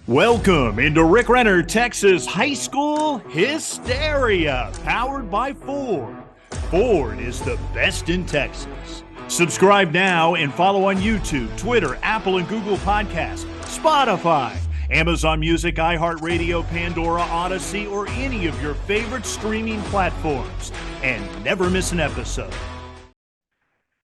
Welcome into Rick Renner, Texas High School Hysteria, powered by Ford. Ford is the best in Texas. Subscribe now and follow on YouTube, Twitter, Apple and Google Podcasts, Spotify, Amazon Music, iHeartRadio, Pandora, Odyssey, or any of your favorite streaming platforms. And never miss an episode.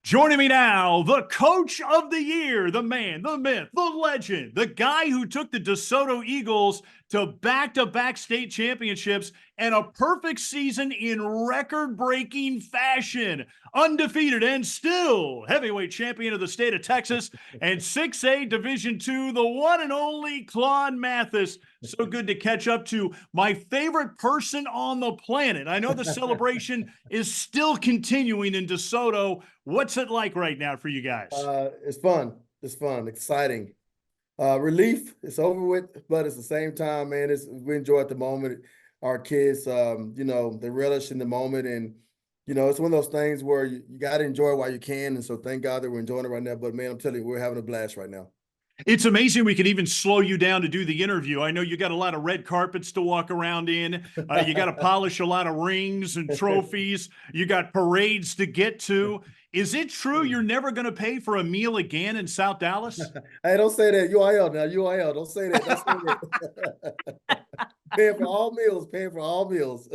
Joining me now, the coach of the year, the man, the myth, the legend, the guy who took the DeSoto Eagles to back-to-back state championships and a perfect season in record-breaking fashion. Undefeated and still heavyweight champion of the state of Texas and 6A Division II, the one and only Claude Mathis. So good to catch up to my favorite person on the planet. I know the celebration is still continuing in DeSoto. What's it like right now for you guys? It's fun. It's fun, exciting. Relief, it's over with, but at the same time, man, we enjoy at the moment. Our kids, they relish in the moment. And, it's one of those things where you got to enjoy it while you can. And so thank God that we're enjoying it right now. But, man, I'm telling you, we're having a blast right now. It's amazing we can even slow you down to do the interview. I know you got a lot of red carpets to walk around in. You got to polish a lot of rings and trophies. You got parades to get to. Is it true you're never going to pay for a meal again in South Dallas? Hey, don't say that. UIL now. UIL. Don't say that. Don't say that. Paying for all meals. Paying for all meals.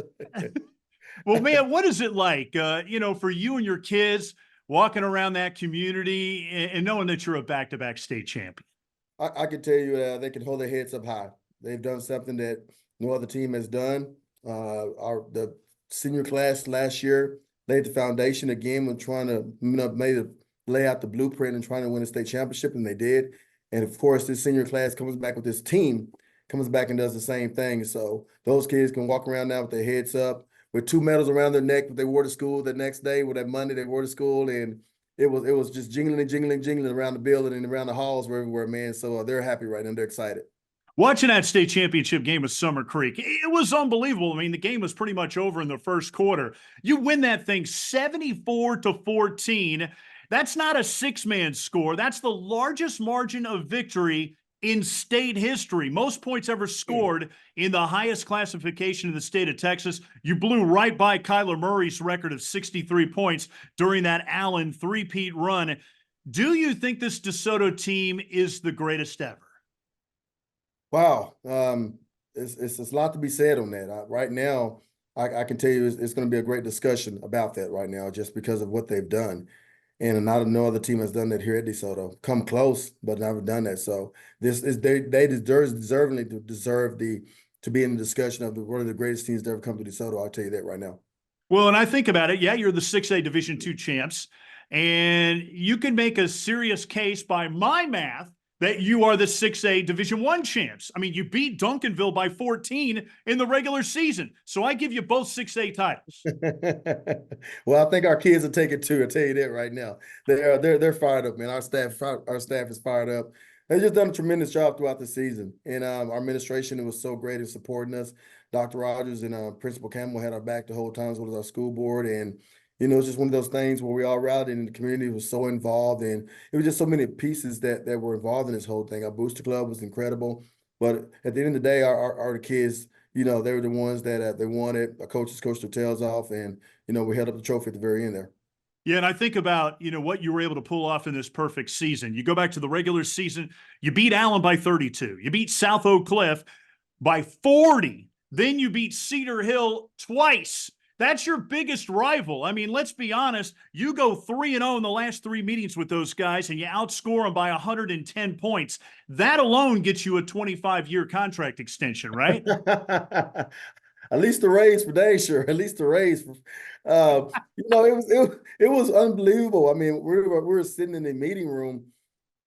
Well, man, what is it like, for you and your kids walking around that community and knowing that you're a back-to-back state champion? I can tell you they can hold their heads up high. They've done something that no other team has done. The senior class last year laid the foundation again when trying to lay out the blueprint and trying to win a state championship, and they did. And of course, this senior class comes back with this team, comes back and does the same thing. So those kids can walk around now with their heads up, with 2 medals around their neck that they wore to school the next day, with that Monday they wore to school, and it was just jingling around the building and around the halls everywhere, man. So they're happy right now. They're excited. Watching that state championship game with Summer Creek, it was unbelievable. I mean, the game was pretty much over in the first quarter. You win that thing 74-14. That's not a six-man score. That's the largest margin of victory in state history. Most points ever scored in the highest classification in the state of Texas. You blew right by Kyler Murray's record of 63 points during that Allen three-peat run. Do you think this DeSoto team is the greatest ever? Wow. It's a lot to be said on that. Right now, I can tell you it's going to be a great discussion about that right now just because of what they've done. And no other team has done that here at DeSoto. Come close, but never done that. So they deserve to be in the discussion of one of the greatest teams to ever come to DeSoto. I'll tell you that right now. Well, and I think about it. Yeah, you're the 6A Division II champs, and you can make a serious case by my math that you are the 6A Division I champs. I mean, you beat Duncanville by 14 in the regular season. So I give you both 6A titles. Well, I think our kids will take it too. I'll tell you that right now. They're fired up, man. Our staff is fired up. They've just done a tremendous job throughout the season. And our administration was so great in supporting us. Dr. Rogers and Principal Campbell had our back the whole time, as well as our school board. And it's just one of those things where we all rallied and the community was so involved, and it was just so many pieces that were involved in this whole thing. Our booster club was incredible, but at the end of the day, our kids, they were the ones that they wanted. Our coaches coached their tails off, and we held up the trophy at the very end there. Yeah, and I think about, what you were able to pull off in this perfect season. You go back to the regular season, you beat Allen by 32. You beat South Oak Cliff by 40. Then you beat Cedar Hill twice. That's your biggest rival. I mean, let's be honest. You go 3-0 in the last 3 meetings with those guys, and you outscore them by 110 points. That alone gets you a 25-year contract extension, right? At least the raise for Dave, sure. At least the raise. It was unbelievable. I mean, we were sitting in the meeting room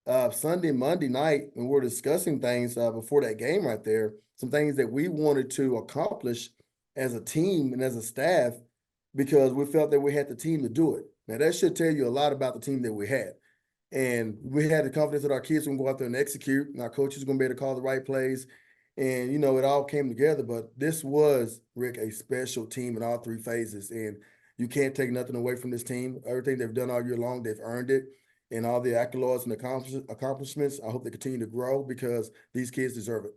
Monday night, and we're discussing things before that game right there. Some things that we wanted to accomplish as a team and as a staff, because we felt that we had the team to do it. Now, that should tell you a lot about the team that we had. And we had the confidence that our kids were going to go out there and execute, and our coaches were going to be able to call the right plays. And, it all came together. But this was, Rick, a special team in all 3 phases. And you can't take nothing away from this team. Everything they've done all year long, they've earned it. And all the accolades and accomplishments, I hope they continue to grow, because these kids deserve it.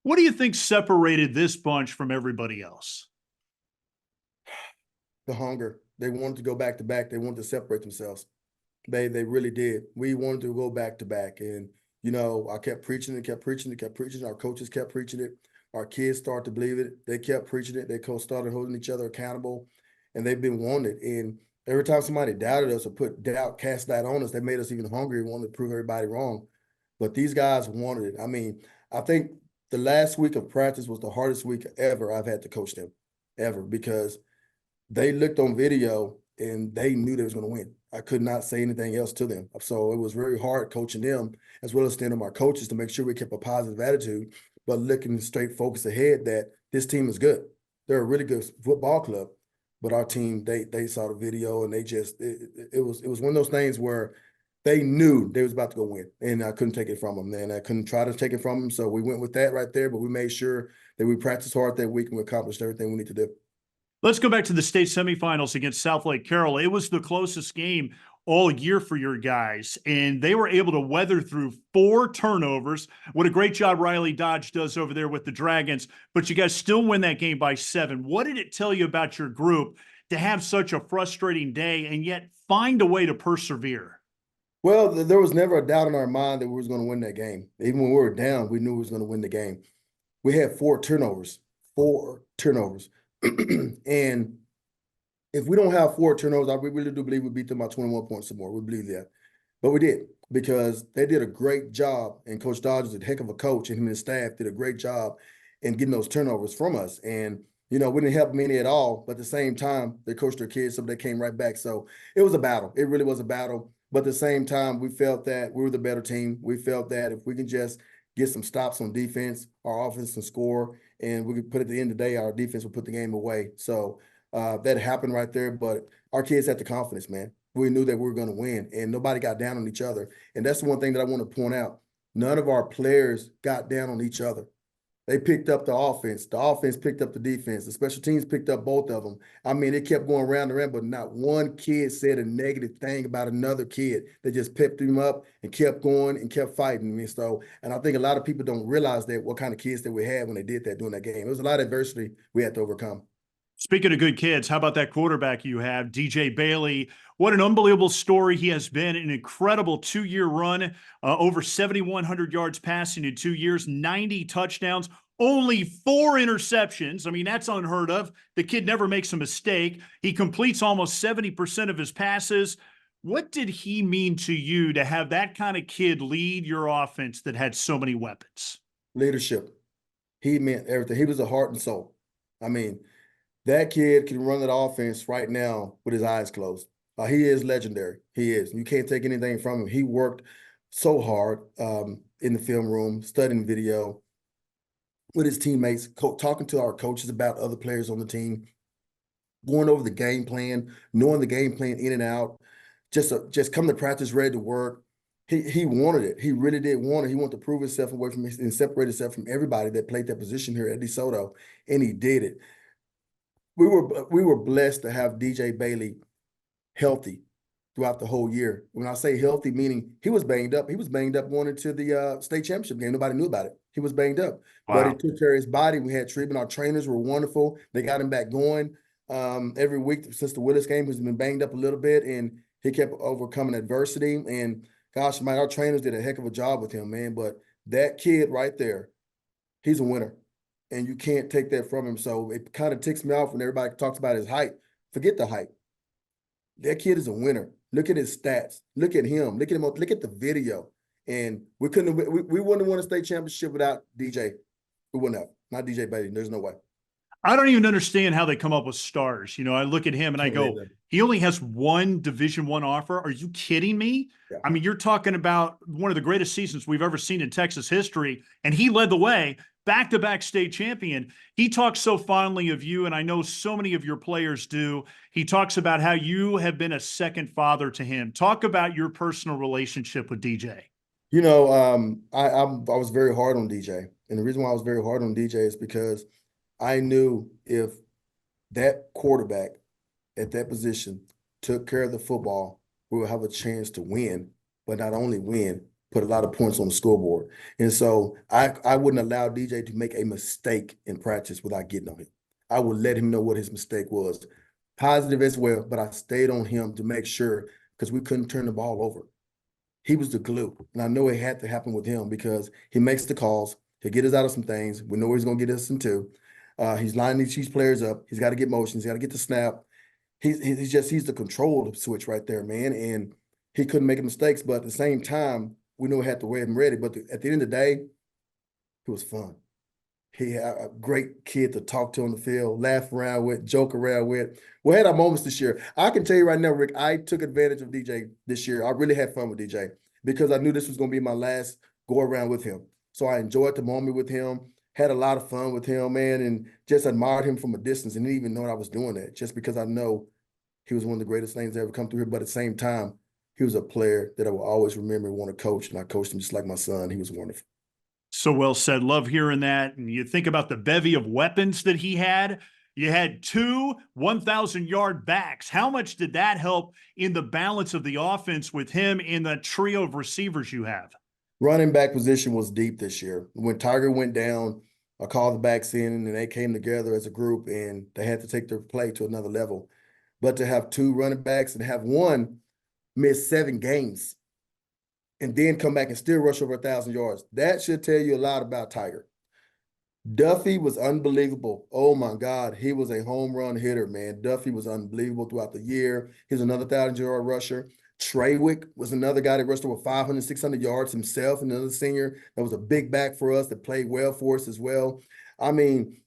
What do you think separated this bunch from everybody else? The hunger. They wanted to go back to back. They wanted to separate themselves. They really did. We wanted to go back to back. And, I kept preaching and kept preaching and kept preaching. Our coaches kept preaching it. Our kids started to believe it. They kept preaching it. They started holding each other accountable, and they've been wanting it. And every time somebody doubted us or cast doubt on us, they made us even hungrier and wanted to prove everybody wrong. But these guys wanted it. I mean, I think the last week of practice was the hardest week ever I've had to coach them, ever, because they looked on video and they knew they was going to win. I could not say anything else to them. So it was very hard coaching them as well as standing our coaches to make sure we kept a positive attitude, but looking straight focus ahead that this team is good. They're a really good football club, but our team, they saw the video and it was one of those things where they knew they was about to go win, and I couldn't take it from them, man. I couldn't try to take it from them. So we went with that right there, but we made sure that we practiced hard that week and we accomplished everything we need to do. Let's go back to the state semifinals against South Lake Carroll. It was the closest game all year for your guys, and they were able to weather through 4 turnovers. What a great job Riley Dodge does over there with the Dragons, but you guys still win that game by 7. What did it tell you about your group to have such a frustrating day and yet find a way to persevere? Well, there was never a doubt in our mind that we was going to win that game. Even when we were down, we knew we was going to win the game. We had 4 turnovers, 4 turnovers. And if we don't have 4 turnovers, we really do believe we beat them by 21 points or more. We believe that. But we did, because they did a great job, and Coach Dodge is a heck of a coach, and him and his staff did a great job in getting those turnovers from us. And, we didn't help many at all, but at the same time, they coached their kids, so they came right back. So it was a battle. It really was a battle. But at the same time, we felt that we were the better team. We felt that if we can just get some stops on defense, our offense can score, and we could put at the end of the day, our defense will put the game away. So that happened right there. But our kids had the confidence, man. We knew that we were going to win, and nobody got down on each other. And that's the one thing that I want to point out. None of our players got down on each other. They picked up the offense. The offense picked up the defense. The special teams picked up both of them. I mean, it kept going round and round, but not one kid said a negative thing about another kid. They just pepped him up and kept going and kept fighting. And I think a lot of people don't realize that what kind of kids that we had when they did that during that game. It was a lot of adversity we had to overcome. Speaking of good kids, how about that quarterback you have, DJ Bailey? What an unbelievable story he has been. An incredible 2-year run, over 7,100 yards passing in 2 years, 90 touchdowns, only 4 interceptions. I mean, that's unheard of. The kid never makes a mistake. He completes almost 70% of his passes. What did he mean to you to have that kind of kid lead your offense that had so many weapons? Leadership. He meant everything. He was a heart and soul. I mean, that kid can run that offense right now with his eyes closed. He is legendary. He is. You can't take anything from him. He worked so hard in the film room, studying video with his teammates, talking to our coaches about other players on the team, going over the game plan, knowing the game plan in and out, just come to practice ready to work. He wanted it. He really did want it. He wanted to prove himself away from and separate himself from everybody that played that position here at DeSoto, and he did it. We were blessed to have DJ Bailey healthy throughout the whole year. When I say healthy, meaning he was banged up. He was banged up going into the state championship game. Nobody knew about it. He was banged up, but he took care of his body. We had treatment. Our trainers were wonderful. They got him back going every week since the Willis game. He's been banged up a little bit, and he kept overcoming adversity. And gosh, man, our trainers did a heck of a job with him, man. But that kid right there, he's a winner. And you can't take that from him. So it kind of ticks me off when everybody talks about his height. Forget the height. That kid is a winner. Look at his stats. Look at him. Look at him. Look at the video. And we wouldn't have won a state championship without DJ. We wouldn't have. Not DJ Bailey. There's no way. I don't even understand how they come up with stars. I look at him and I go, he only has 1 Division I offer. Are you kidding me? Yeah. I mean, you're talking about one of the greatest seasons we've ever seen in Texas history, and he led the way. Back-to-back state champion. He talks so fondly of you, and I know so many of your players do. He talks about how you have been a second father to him. Talk about your personal relationship with DJ. I was very hard on DJ, and the reason why I was very hard on DJ is because I knew if that quarterback at that position took care of the football, we would have a chance to win, but not only win, put a lot of points on the scoreboard. And so I wouldn't allow DJ to make a mistake in practice without getting on him. I would let him know what his mistake was, positive as well, but I stayed on him to make sure because we couldn't turn the ball over. He was the glue. And I know it had to happen with him because he makes the calls. He'll get us out of some things. We know where he's going to get us into. He's lining these players up. He's got to get motions. He's got to get the snap. He's the control switch right there, man. And he couldn't make mistakes, but at the same time, we knew we had to wear him ready. But at the end of the day, it was fun. He had a great kid to talk to on the field, laugh around with, joke around with. We had our moments this year. I can tell you right now, Rick, I took advantage of DJ this year. I really had fun with DJ because I knew this was going to be my last go around with him. So I enjoyed the moment with him, had a lot of fun with him, man, and just admired him from a distance and didn't even know I was doing that just because I know he was one of the greatest things that ever come through here. But at the same time, he was a player that I will always remember and want to coach, and I coached him just like my son. He was wonderful. So well said. Love hearing that. And you think about the bevy of weapons that he had. You had 2 1,000-yard backs. How much did that help in the balance of the offense with him and the trio of receivers you have? Running back position was deep this year. When Tiger went down, I called the backs in, and they came together as a group, and they had to take their play to another level. But to have 2 running backs and have one miss 7 games and then come back and still rush over 1,000 yards, that should tell you a lot about Tiger. Duffy was unbelievable. Oh, my God. He was a home run hitter, man. Duffy was unbelievable throughout the year. He's another 1,000-yard rusher. Treywick was another guy that rushed over 500, 600 yards himself, another senior that was a big back for us that played well for us as well. I mean,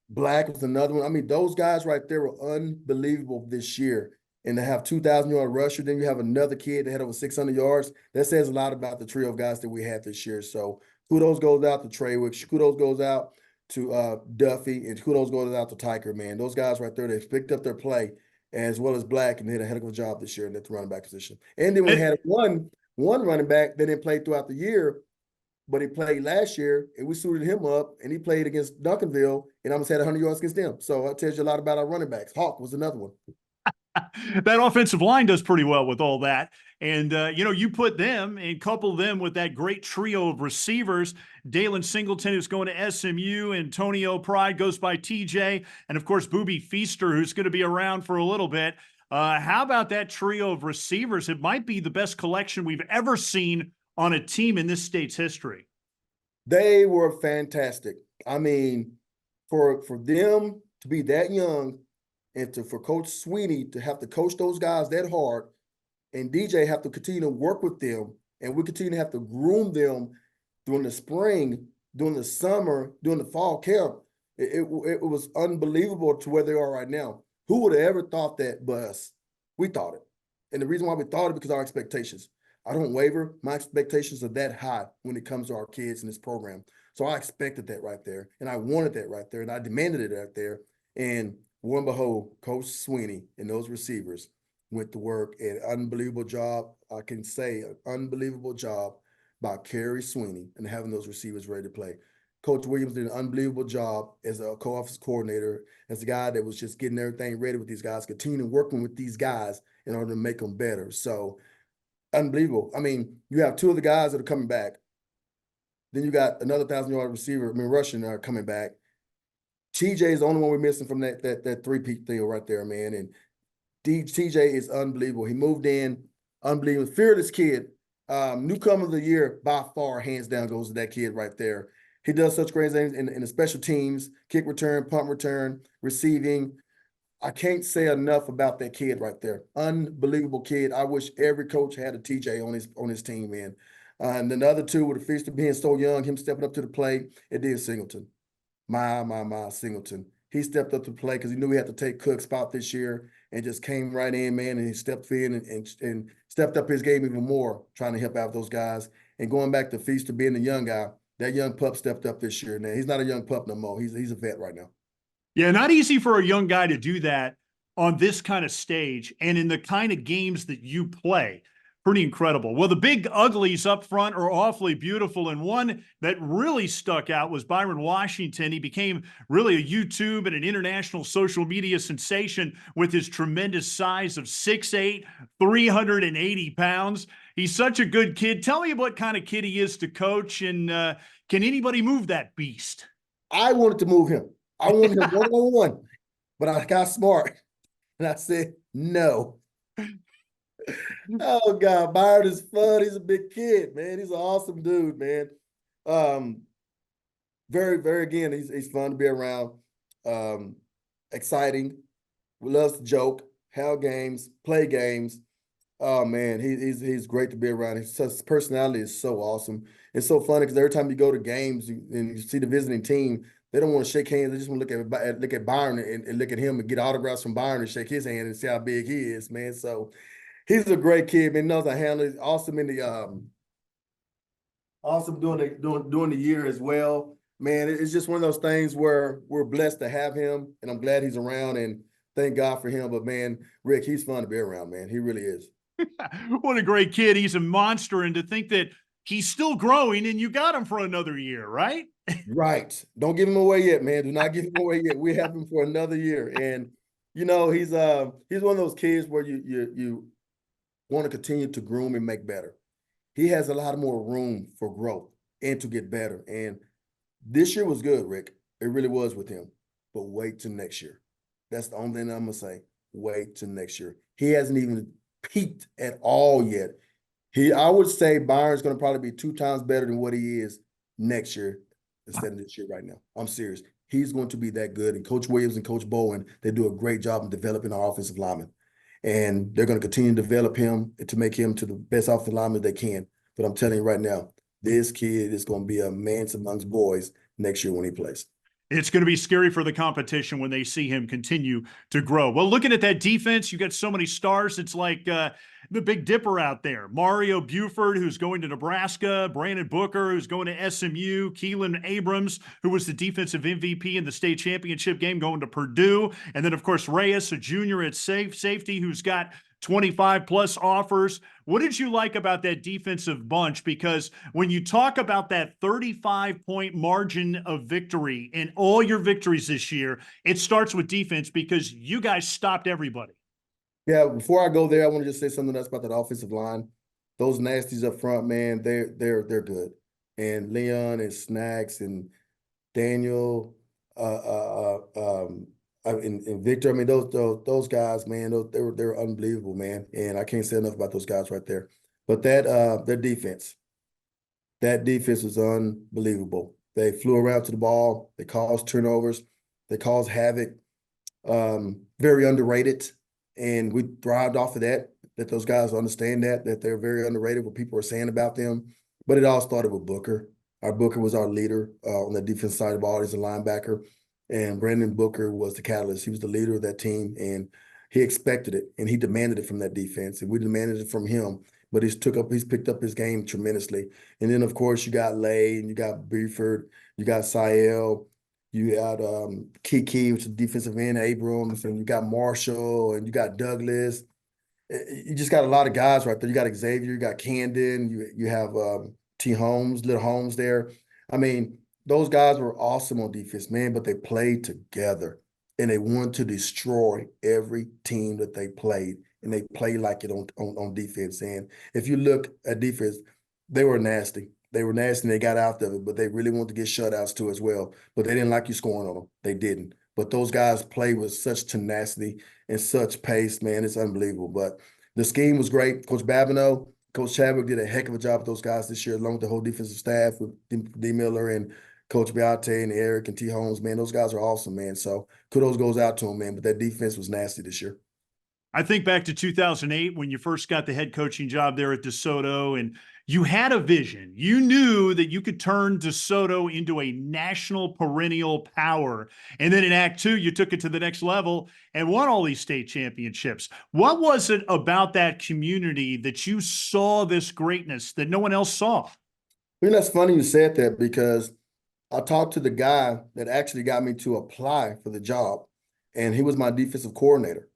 Black was another one. I mean, those guys right there were unbelievable this year. And to have 2,000-yard rusher, then you have another kid that had over 600 yards. That says a lot about the trio of guys that we had this year. So kudos goes out to Treywick. Kudos goes out to Duffy, and kudos goes out to Tiger, man. Those guys right there, they picked up their play as well as Black, and they had a heck of a job this year in that running back position. And then we had one running back that didn't play throughout the year, but he played last year, and we suited him up, and he played against Duncanville and almost had 100 yards against them. So that tells you a lot about our running backs. Hawk was another one. That offensive line does pretty well with all that. And, you put them and couple them with that great trio of receivers. Dalen Singleton, who's going to SMU, Antonio Pride goes by TJ, and, of course, Boobie Feaster, who's going to be around for a little bit. How about that trio of receivers? It might be the best collection we've ever seen on a team in this state's history. They were fantastic. I mean, for them to be that young and for Coach Sweeney to have to coach those guys that hard, and DJ have to continue to work with them, and we continue to have to groom them during the spring, during the summer, during the fall camp. It was unbelievable to where they are right now. Who would have ever thought that but us? We thought it. And the reason why we thought it because of our expectations. I don't waver. My expectations are that high when it comes to our kids in this program. So I expected that right there, and I wanted that right there, and I demanded it right there. And lo and behold, Coach Sweeney and those receivers went to work. An unbelievable job. I can say an unbelievable job by Kerry Sweeney and having those receivers ready to play. Coach Williams did an unbelievable job as a co-office coordinator, as a guy that was just getting everything ready with these guys, continuing working with these guys in order to make them better. So unbelievable. I mean, you have 2 of the guys that are coming back. Then you got another 1,000-yard receiver, Russian coming back. TJ is the only one we're missing from that three-peat deal right there, man. And TJ is unbelievable. He moved in, unbelievable, fearless kid. Newcomer of the year, by far, hands down, goes to that kid right there. He does such great things in the special teams, kick return, punt return, receiving. I can't say enough about that kid right there. Unbelievable kid. I wish every coach had a TJ on his team, man. And then the other 2 with the Feaster being so young, him stepping up to the plate, it did Singleton. My Singleton. He stepped up to play because he knew he had to take Cook's spot this year and just came right in, man, and he stepped in and stepped up his game even more, trying to help out those guys. And going back to Feaster being the young guy, that young pup stepped up this year. Now, he's not a young pup no more. He's a vet right now. Yeah, not easy for a young guy to do that on this kind of stage and in the kind of games that you play. Pretty incredible. Well, the big uglies up front are awfully beautiful, and one that really stuck out was Byron Washington. He became really a YouTube and an international social media sensation with his tremendous size of 6'8", 380 pounds. He's such a good kid. Tell me what kind of kid he is to coach, and can anybody move that beast? I wanted to move him. I wanted him one-on-one, but I got smart and I said no. Oh God, Byron is fun. He's a big kid, man. He's an awesome dude, man. Um, very again, he's fun to be around. Um, Exciting. Loves to joke, have games, play games. Oh man, he's great to be around. His personality is so awesome. It's so funny because every time you go to games and you see the visiting team, they don't want to shake hands. They just want to look at Byron and look at him and get autographs from Byron and shake his hand and see how big he is, man. So he's a great kid, man. Knows how to handle it. Awesome in the awesome during the year as well. Man, it's just one of those things where we're blessed to have him, and I'm glad he's around and thank God for him. But man, Rick, he's fun to be around, man. He really is. What a great kid. He's a monster. And to think that he's still growing and you got him for another year, right? Right. Don't give him away yet, man. Do not give him away yet. We have him for another year. And you know, he's one of those kids where you want to continue to groom and make better. He has a lot more room for growth and to get better. And this year was good, Rick. It really was with him. But wait till next year. That's the only thing I'm gonna say. Wait till next year. He hasn't even peaked at all yet. I would say Byron's gonna probably be 2 times better than what he is next year instead of this year right now. I'm serious. He's going to be that good. And Coach Williams and Coach Bowen, they do a great job in developing our offensive linemen. And they're going to continue to develop him to make him to the best offensive lineman they can. But I'm telling you right now, this kid is going to be a man amongst boys next year when he plays. It's going to be scary for the competition when they see him continue to grow. Well, looking at that defense, you got so many stars. It's like the Big Dipper out there. Mario Buford, who's going to Nebraska. Brandon Booker, who's going to SMU. Keelan Abrams, who was the defensive MVP in the state championship game, going to Purdue. And then, of course, Reyes, a junior at safety, who's got 25 plus offers. What did you like about that defensive bunch? Because when you talk about that 35-point margin of victory in all your victories this year, it starts with defense because you guys stopped everybody. Yeah, before I go there, I want to just say something else about that offensive line. Those nasties up front, man, they're good. And Leon and Snacks and Daniel, and Victor, I mean, those guys, man, they were unbelievable, man. And I can't say enough about those guys right there. But their defense was unbelievable. They flew around to the ball. They caused turnovers. They caused havoc. Very underrated. And we thrived off of that those guys understand that they're very underrated, what people are saying about them. But it all started with Booker. Our Booker was our leader on the defense side of the ball. He's a linebacker. And Brandon Booker was the catalyst. He was the leader of that team, and he expected it, and he demanded it from that defense, and we demanded it from him. But he's picked up his game tremendously. And then, of course, you got Lay, and you got Buford, you got Sael, you got Kiki, which is defensive end, Abrams, and you got Marshall, and you got Douglas. You just got a lot of guys right there. You got Xavier, you got Camden, you have T. Holmes, Little Holmes there. I mean, those guys were awesome on defense, man, but they played together, and they wanted to destroy every team that they played, and they played like it on defense. And if you look at defense, they were nasty. They were nasty, and they got out of it, but they really wanted to get shutouts too as well. But they didn't like you scoring on them. They didn't. But those guys play with such tenacity and such pace, man. It's unbelievable. But the scheme was great. Coach Babineau, Coach Chadwick did a heck of a job with those guys this year, along with the whole defensive staff with D. Miller and Coach Beate and Eric and T. Holmes, man. Those guys are awesome, man. So kudos goes out to them, man. But that defense was nasty this year. I think back to 2008 when you first got the head coaching job there at DeSoto, and you had a vision. You knew that you could turn DeSoto into a national perennial power. And then in Act 2, you took it to the next level and won all these state championships. What was it about that community that you saw this greatness that no one else saw? You know, that's funny you said that, because I talked to the guy that actually got me to apply for the job, and he was my defensive coordinator.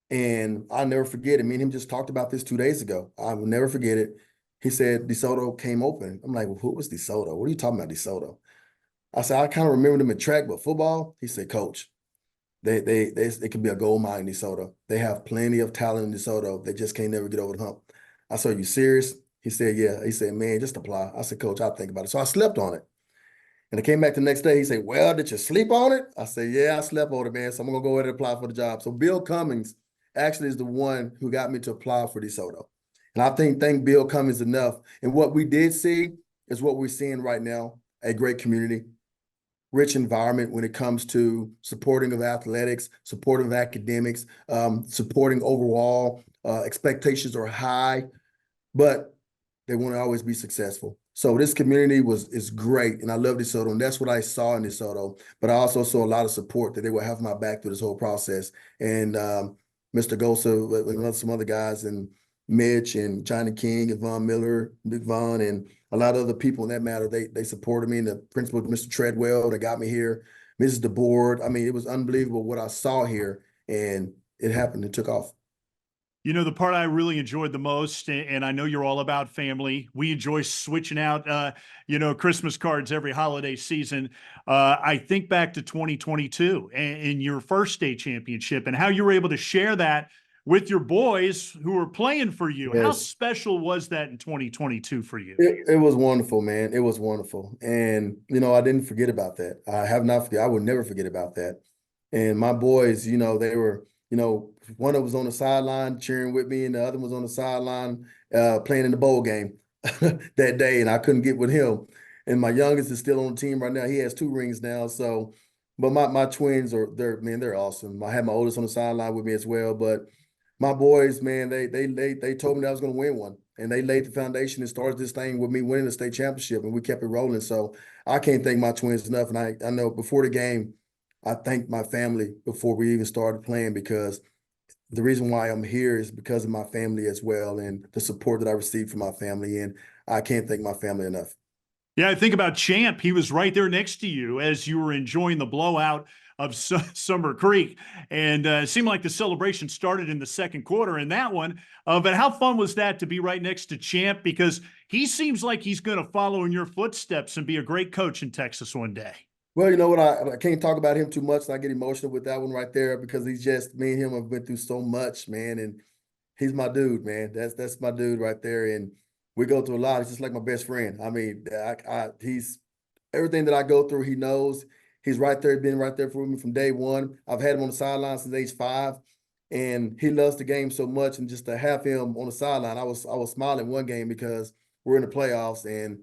And I'll never forget it. Me and him just talked about this 2 days ago. I will never forget it. He said DeSoto came open. I'm like, well, who was DeSoto? What are you talking about, DeSoto? I said, I kind of remember them in track, but football. He said, Coach, they could be a gold mine in DeSoto. They have plenty of talent in DeSoto. They just can't never get over the hump. I said, "Are you serious?" He said, "Yeah." He said, "Man, just apply." I said, "Coach, I'll think about it." So I slept on it. And I came back the next day. He said, "Well, did you sleep on it?" I said, "Yeah, I slept on it, man. So I'm gonna go ahead and apply for the job." So Bill Cummings actually is the one who got me to apply for DeSoto. And I thank Bill Cummings enough. And what we did see is what we're seeing right now: a great community, rich environment when it comes to supporting of athletics, supporting of academics, supporting overall. Expectations are high, but they want to always be successful. So this community is great, and I love DeSoto, and that's what I saw in DeSoto. But I also saw a lot of support that they would have my back through this whole process. And Mr. Gosa and some other guys, and Mitch and Johnny King and Von Miller, Big Von, and a lot of other people in that matter. They supported me, and the principal, Mr. Treadwell, that got me here, Mrs. DeBoard. I mean, it was unbelievable what I saw here, and it happened and took off. You know, the part I really enjoyed the most, and I know you're all about family. We enjoy switching out, Christmas cards every holiday season. I think back to 2022 and your first state championship and how you were able to share that with your boys who were playing for you. How Yes. special was that in 2022 for you? It was wonderful, man. It was wonderful. And, I didn't forget about that. I have not forget. I would never forget about that. And my boys, they were, one of them was on the sideline cheering with me, and the other was on the sideline playing in the bowl game that day, and I couldn't get with him. And my youngest is still on the team right now. He has 2 rings now. So, but my twins they're awesome. I had my oldest on the sideline with me as well. But my boys, man, they told me that I was going to win one, and they laid the foundation and started this thing with me winning the state championship, and we kept it rolling. So I can't thank my twins enough. And I know before the game, I thanked my family before we even started playing, because the reason why I'm here is because of my family as well, and the support that I received from my family. And I can't thank my family enough. Yeah, I think about Champ. He was right there next to you as you were enjoying the blowout of Summer Creek. And it seemed like the celebration started in the second quarter in that one. But how fun was that to be right next to Champ? Because he seems like he's going to follow in your footsteps and be a great coach in Texas one day. Well, you know what? I can't talk about him too much, and I get emotional with that one right there, because me and him have been through so much, man. And he's my dude, man. That's my dude right there. And we go through a lot. He's just like my best friend. I mean, he's everything that I go through, he knows. He's right there, been right there for me from day one. I've had him on the sideline since age 5, and he loves the game so much. And just to have him on the sideline, I was smiling one game because we're in the playoffs, and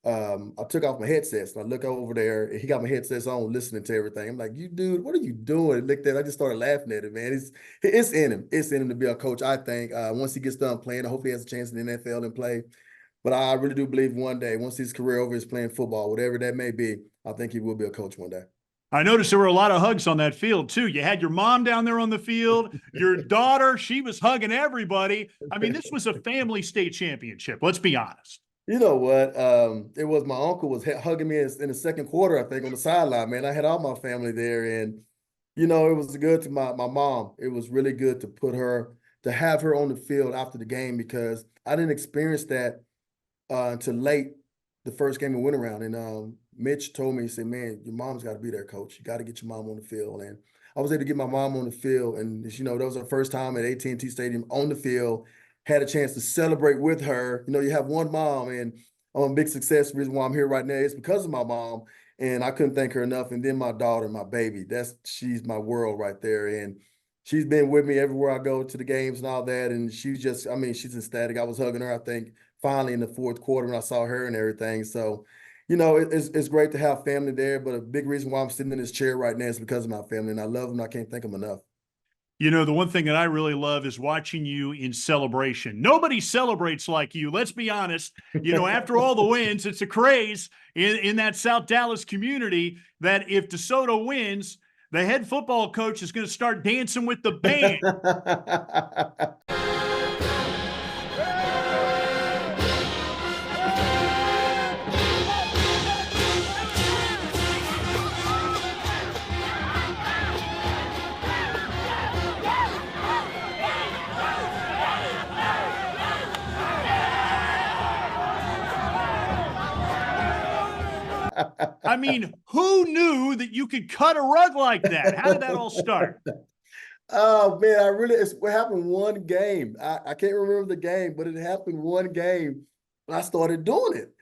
I took off my headsets, and I look over there, and he got my headsets on, listening to everything. I'm like, "You dude, what are you doing?" And looked at it, I just started laughing at it, man. It's in him. It's in him to be a coach. I think once he gets done playing, I hope he has a chance in the NFL and play. But I really do believe one day, once his career over is playing football, whatever that may be, I think he will be a coach one day. I noticed there were a lot of hugs on that field, too. You had your mom down there on the field, your daughter, she was hugging everybody. I mean, this was a family state championship. Let's be honest. You know what? It was my uncle was hugging me in the second quarter, I think, on the sideline, man. I had all my family there, and, it was good to my mom. It was really good to have her on the field after the game, because I didn't experience that until late the first game we went around. And Mitch told me, he said, "Man, your mom's got to be there, coach. You got to get your mom on the field." And I was able to get my mom on the field, and that was her first time at AT&T Stadium on the field. Had a chance to celebrate with her. You have one mom, and I'm a big success. The reason why I'm here right now is because of my mom, and I couldn't thank her enough. And then my daughter, my baby, she's my world right there. And she's been with me everywhere I go to the games and all that. And she's ecstatic. I was hugging her, I think, finally in the fourth quarter when I saw her and everything. So, it's great to have family there. But a big reason why I'm sitting in this chair right now is because of my family, and I love them. I can't thank them enough. The one thing that I really love is watching you in celebration. Nobody celebrates like you. Let's be honest. After all the wins, it's a craze in that South Dallas community that if DeSoto wins, the head football coach is going to start dancing with the band. I mean, who knew that you could cut a rug like that? How did that all start? Oh man, it happened one game. I can't remember the game, but it happened one game and I started doing it.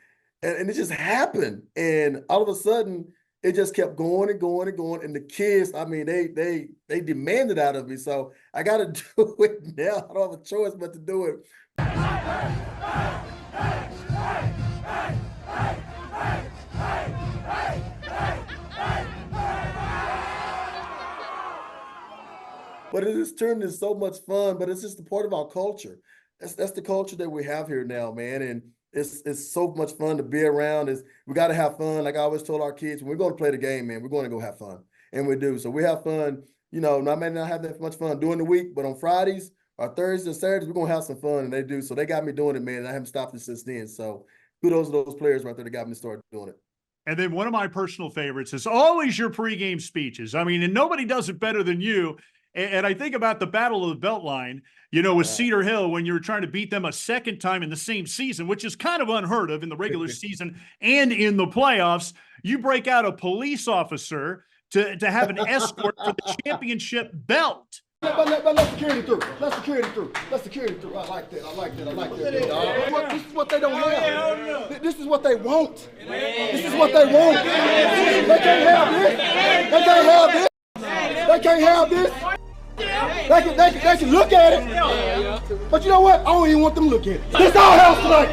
And it just happened. And all of a sudden, it just kept going and going and going. And the kids, I mean, they demanded out of me. So I gotta do it now. I don't have a choice but to do it. But it has turned into so much fun, but it's just a part of our culture. That's the culture that we have here now, man. And it's so much fun to be around. We got to have fun. Like I always told our kids, when we're going to play the game, man, we're going to go have fun. And we do. So we have fun, I may not have that much fun during the week, but on Fridays or Thursdays and Saturdays, we're going to have some fun. And they do. So they got me doing it, man. And I haven't stopped it since then. So kudos to those players right there that got me started doing it. And then one of my personal favorites is always your pregame speeches. I mean, and nobody does it better than you. And I think about the Battle of the Beltline, with Cedar Hill, when you were trying to beat them a second time in the same season, which is kind of unheard of in the regular season and in the playoffs. You break out a police officer to have an escort for the championship belt. Let security through. Let security through. Let security through. I like that. This is what they don't have. This is what they want. This is what they want. They can't have this. They can't have this. They can't have this. They can look at it. But you know what? I don't even want them to look at it. This our house tonight.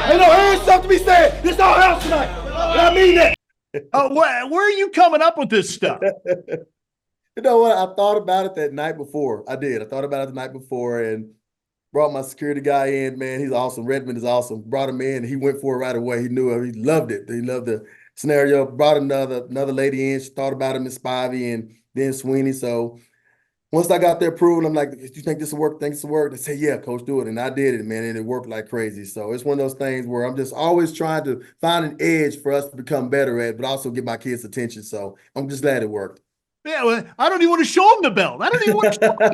Ain't no hands stuff to be said. This our house tonight. And I mean that. Where are you coming up with this stuff? You know what? I thought about it that night before. I did. I thought about it the night before and brought my security guy in. Man, he's awesome. Redmond is awesome. Brought him in. He went for it right away. He knew it. He loved it. He loved the scenario. Brought another lady in. She thought about him, Miss Spivey and then Sweeney. So once I got there approved, I'm like, "You think this will work? Think this will work?" They say, "Yeah, coach, do it." And I did it, man, and it worked like crazy. So it's one of those things where I'm just always trying to find an edge for us to become better at, but also get my kids' attention. So I'm just glad it worked. Yeah, well, I don't even want to show them the belt. I don't even want to show them.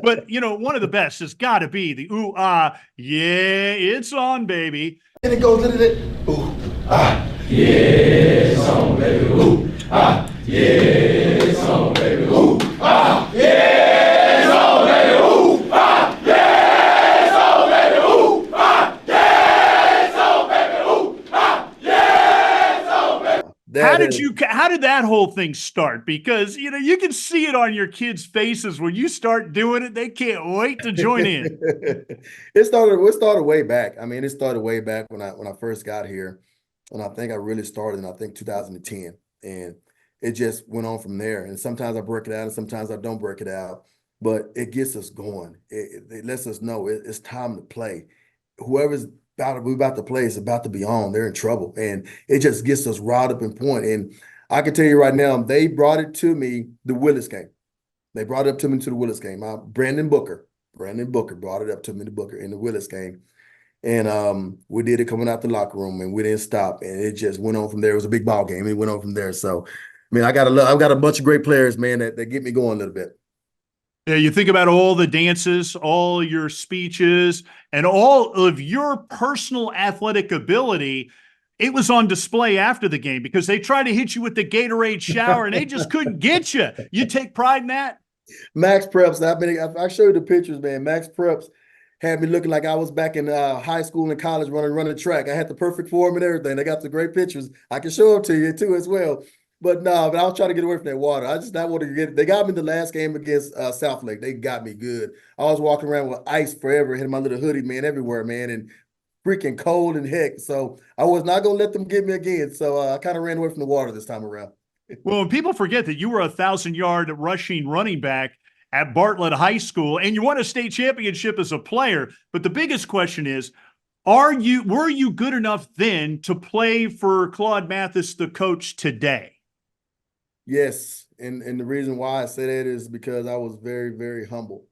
But, one of the best has got to be the ooh, ah, yeah, it's on, baby. And it goes into it. Ooh, ah, yeah, it's on, baby. Ooh, ah, yeah, it's on, baby. Ooh, ah, yeah, it's on, baby. Ooh, ah, yeah, it's on, baby. Ooh, ah, yeah, it's on, baby. Ooh, ah, yeah, it's on, baby. How did that whole thing start? Because, you can see it on your kids' faces when you start doing it. They can't wait to join in. It started way back. I mean, it started way back when I first got here. And I think I really started in, 2010. And it just went on from there. And sometimes I break it out and sometimes I don't break it out. But it gets us going. It lets us know it's time to play. Whoever's we're about to play is about to be on. They're in trouble. And it just gets us riled up in point. And I can tell you right now, they brought it to me the Willis game. They brought it up to me to the Willis game. Brandon Booker brought it up to me to Booker in the Willis game. And we did it coming out the locker room, and we didn't stop. And it just went on from there. It was a big ball game. It went on from there. So, I mean, I've got a bunch of great players, man, that get me going a little bit. Yeah, you think about all the dances, all your speeches, and all of your personal athletic ability. It was on display after the game because they tried to hit you with the Gatorade shower and they just couldn't get you. You take pride in that? Max Preps. I showed you the pictures, man. Max Preps had me looking like I was back in high school and college running track. I had the perfect form and everything. They got the great pictures. I can show them to you too as well. But no, I was trying to get away from that water. I just not want to get. They got me the last game against South Lake. They got me good. I was walking around with ice forever, had my little hoodie, man, everywhere, man, and freaking cold and heck. So I was not gonna let them get me again. So I kind of ran away from the water this time around. Well, people forget that you were a 1,000-yard rushing running back at Bartlett High School, and you won a state championship as a player. But the biggest question is, were you good enough then to play for Claude Mathis, the coach, today? Yes, and the reason why I say that is because I was very, very humble.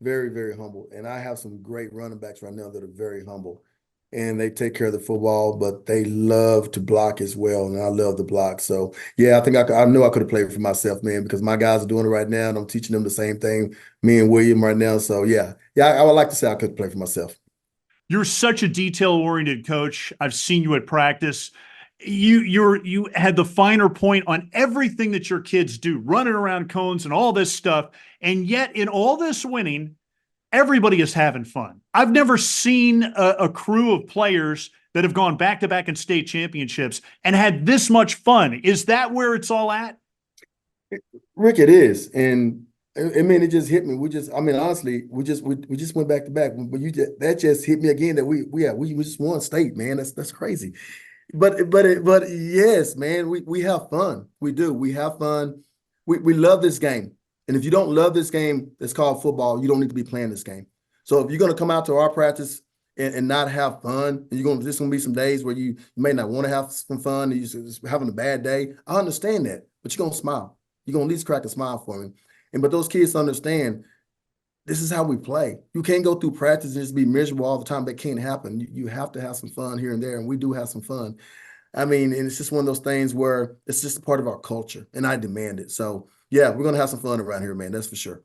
Very, very humble. And I have some great running backs right now that are very humble. And they take care of the football, but they love to block as well. And I love to block. So, yeah, I think I knew I could have played for myself, man, because my guys are doing it right now. And I'm teaching them the same thing, me and William right now. So, yeah, I would like to say I could play for myself. You're such a detail-oriented coach. I've seen you at practice. you had the finer point on everything that your kids do, running around cones and all this stuff. And yet in all this winning, everybody is having fun. I've never seen a crew of players that have gone back to back in state championships and had this much fun. Is that where it's all at? Rick, it is. And I mean, it just hit me. I mean, honestly, we just went back to back. But that just hit me again that we just won state, man. That's crazy. But yes, man, we have fun. We do. We have fun. We love this game. And if you don't love this game that's called football, you don't need to be playing this game. So if you're going to come out to our practice and not have fun, and there's going to be some days where you may not want to have some fun, and you're just having a bad day, I understand that. But you're going to smile. You're going to at least crack a smile for me. But those kids understand this is how we play. You can't go through practice and just be miserable all the time. That can't happen. You have to have some fun here and there, and we do have some fun. I mean, and it's just one of those things where it's just a part of our culture, and I demand it. So, yeah, we're going to have some fun around here, man. That's for sure.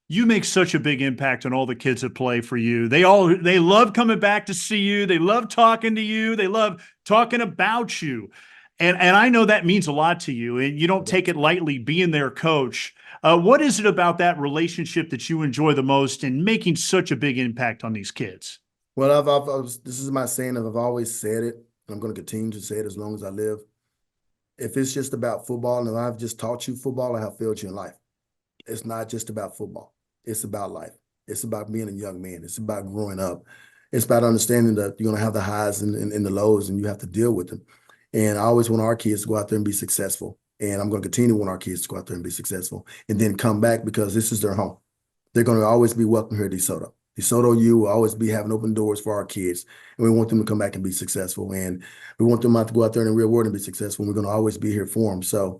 You make such a big impact on all the kids that play for you. They love coming back to see you. They love talking to you. They love talking about you. And I know that means a lot to you, and you don't take it lightly being their coach. What is it about that relationship that you enjoy the most in making such a big impact on these kids? Well, this is my saying. I've always said it. I'm going to continue to say it as long as I live. If it's just about football and I've just taught you football, I have failed you in life. It's not just about football. It's about life. It's about being a young man. It's about growing up. It's about understanding that you're going to have the highs and the lows, and you have to deal with them. And I always want our kids to go out there and be successful. And I'm going to continue to want our kids to go out there and be successful and then come back because this is their home. They're going to always be welcome here at DeSoto. DeSoto U will always be having open doors for our kids. And we want them to come back and be successful. And we want them to go out there in the real world and be successful. And we're going to always be here for them. So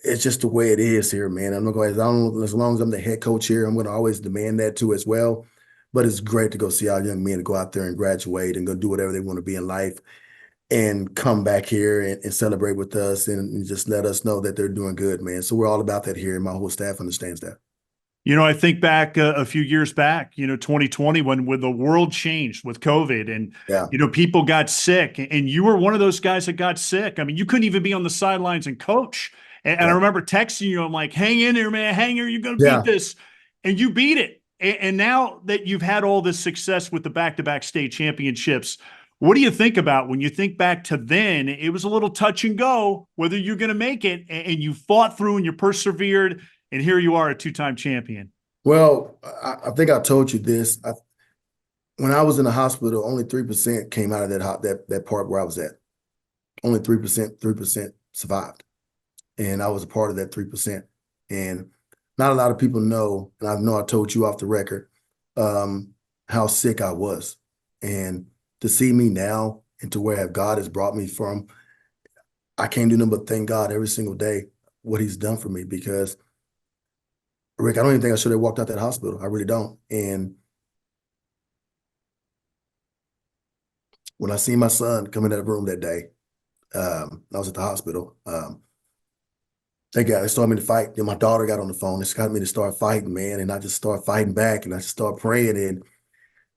it's just the way it is here, man. I'm not going to, as long as I'm the head coach here, I'm going to always demand that too as well. But it's great to go see our young men go out there and graduate and go do whatever they want to be in life and come back here and celebrate with us and just let us know that they're doing good, man. So we're all about that here, and my whole staff understands that. You know, I think back a few years back, 2020, when the world changed with COVID and, people got sick, and you were one of those guys that got sick. I mean, you couldn't even be on the sidelines and coach. And I remember texting you, I'm like, hang in there, man, hang in, you're going to beat this. And you beat it. And now that you've had all this success with the back-to-back state championships, what do you think about when you think back to then? It was a little touch and go whether you're going to make it, and you fought through and you persevered, and here you are, a two-time champion. Well, I think I told you this. When I was in the hospital, only 3% came out of that part where I was at. Only 3% survived, and I was a part of that 3%. And not a lot of people know, and I know I told you off the record, how sick I was, and to see me now and to where God has brought me from, I can't do nothing but thank God every single day what he's done for me, because, Rick, I don't even think I should have walked out that hospital. I really don't. And when I seen my son come in that room that day, I was at the hospital. They started me to fight. Then my daughter got on the phone. It's got me to start fighting, man. And I just started fighting back, and I just started praying, and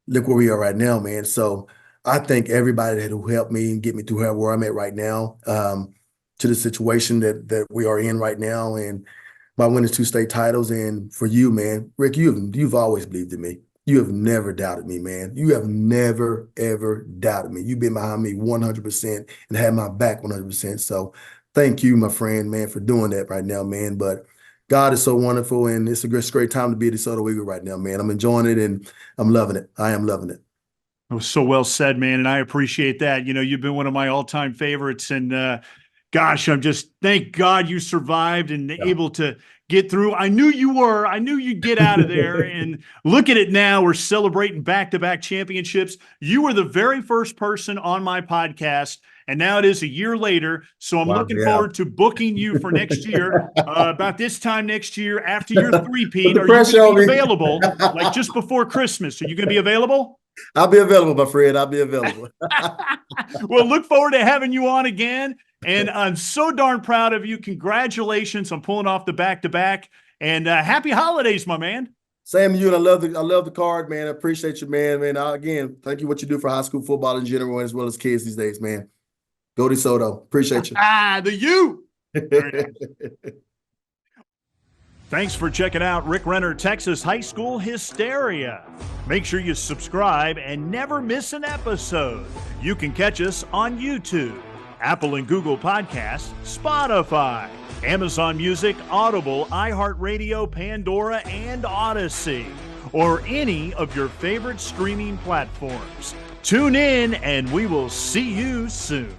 look where we are right now, man. So I thank everybody who helped me and get me to where I'm at right now, to the situation that we are in right now, and by winning 2 state titles. And for you, man, Rick, you've always believed in me. You have never doubted me, man. You have never, ever doubted me. You've been behind me 100% and had my back 100%. So thank you, my friend, man, for doing that right now, man. But God is so wonderful, and it's a great time to be at DeSoto Eagle right now, man. I'm enjoying it, and I'm loving it. I am loving it. It was so well said, man, and I appreciate that. You've been one of my all-time favorites, and gosh, thank God you survived and able to get through. I knew you were. I knew you'd get out of there, and look at it now. We're celebrating back-to-back championships. You were the very first person on my podcast, and now it is a year later, so I'm looking forward to booking you for next year. About this time next year, after your three-peat, are you going to be available, like just before Christmas? Are you going to be available? I'll be available, my friend. I'll be available. Well, look forward to having you on again. And I'm so darn proud of you. Congratulations on pulling off the back-to-back. And happy holidays, my man. Same to you, and I love the card, man. I appreciate you, man. Again, thank you what you do for high school football in general, as well as kids these days, man. Go DeSoto. Appreciate you. The U. Thanks for checking out Rick Renner, Texas High School Hysteria. Make sure you subscribe and never miss an episode. You can catch us on YouTube, Apple and Google Podcasts, Spotify, Amazon Music, Audible, iHeartRadio, Pandora, and Odyssey, or any of your favorite streaming platforms. Tune in and we will see you soon.